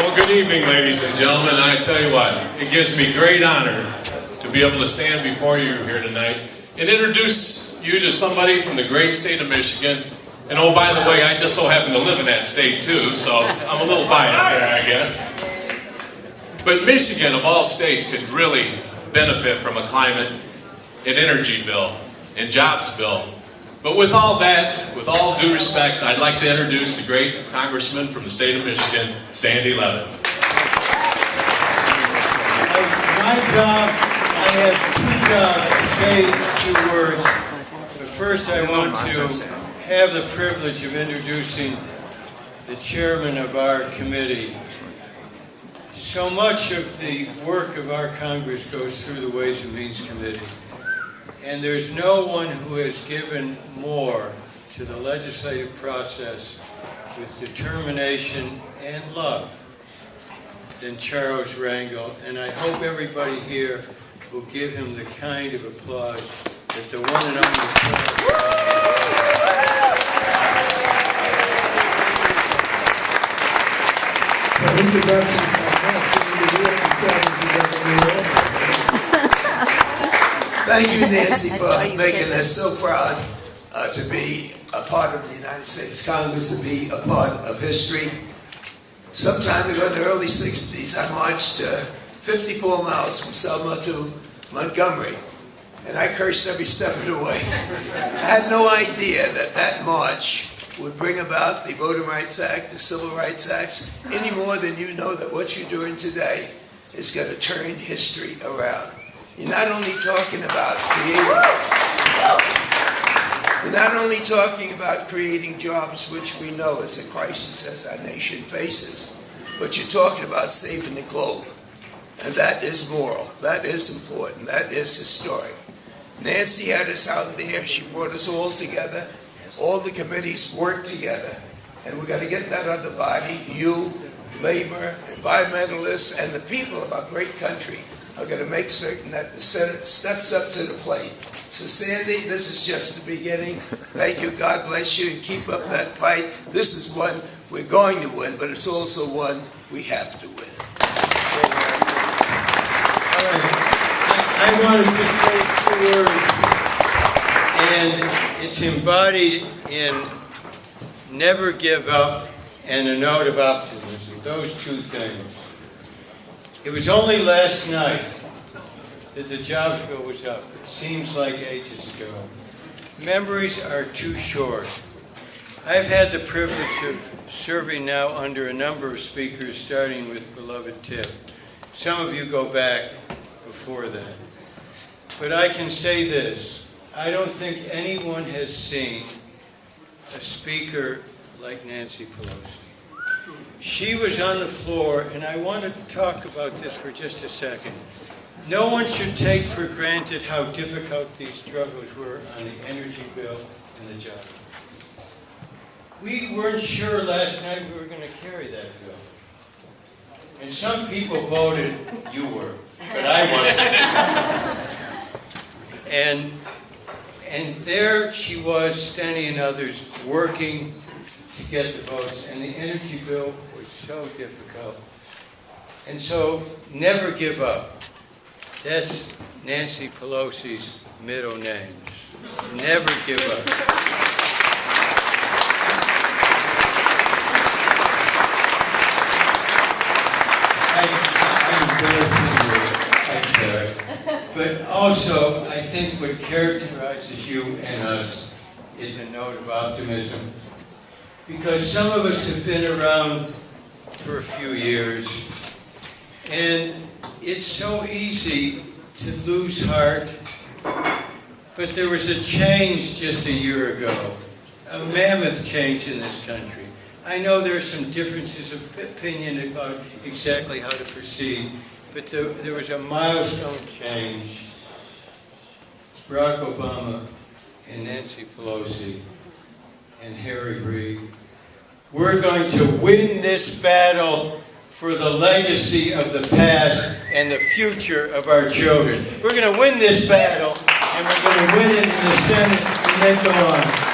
Well, good evening, ladies and gentlemen. I tell you what, it gives me great honor to be able to stand before you here tonight and introduce you to somebody from the great state of Michigan. And oh, by the way, I just so happen to live in that state too, so I'm a little biased there, I guess. But Michigan, of all states, could really benefit from a climate and energy bill and jobs bill. But with all that, with all due respect, I'd like to introduce the great congressman from the state of Michigan, Sandy Levitt. My job, I have two jobs to say a few words. But first I want to have the privilege of introducing the chairman of our committee. So much of the work of our Congress goes through the Ways and Means Committee. And there's no one who has given more to the legislative process with determination and love than Charles Rangel. And I hope everybody here will give him the kind of applause that the one and only Thank you, Nancy, for making us so proud to be a part of the United States Congress, to be a part of history. Some time ago in the early 60s, I marched 54 miles from Selma to Montgomery, and I cursed every step of the way. I had no idea that that march would bring about the Voting Rights Act, the Civil Rights Acts, any more than you know that what you're doing today is going to turn history around. You're not only talking about creating jobs, which we know is a crisis as our nation faces, but you're talking about saving the globe. And that is moral. That is important. That is historic. Nancy had us out there. She brought us all together. All the committees worked together. And we've got to get that other body, you, labor, environmentalists, and the people of our great country are going to make certain that the Senate steps up to the plate. So Sandy, this is just the beginning. Thank you. God bless you, and keep up that fight. This is one we're going to win, but it's also one we have to win. All right. I wanted to say two words, and it's embodied in never give up and a note of optimism. Those two things. It was only last night that the jobs bill was up. It seems like ages ago. Memories are too short. I've had the privilege of serving now under a number of speakers, starting with beloved Tip. Some of you go back before that. But I can say this. I don't think anyone has seen a speaker like Nancy Pelosi. She was on the floor, and I want to talk about this for just a second. No one should take for granted how difficult these struggles were on the energy bill and the job. We weren't sure last night we were going to carry that bill. And some people voted, you were, but I wasn't. And there she was, Steny and others, working to get the votes, and the energy bill was so difficult. And so, never give up. That's Nancy Pelosi's middle name. Never give up. I'm sorry. But also, I think what characterizes you and us is a note of optimism. Because some of us have been around for a few years, and it's so easy to lose heart. But there was a change just a year ago, a mammoth change in this country. I know there are some differences of opinion about exactly how to proceed, but there was a milestone change. Barack Obama and Nancy Pelosi and Harry Reid. We're going to win this battle for the legacy of the past and the future of our children. We're going to win this battle, and we're going to win it in the Senate and then go on.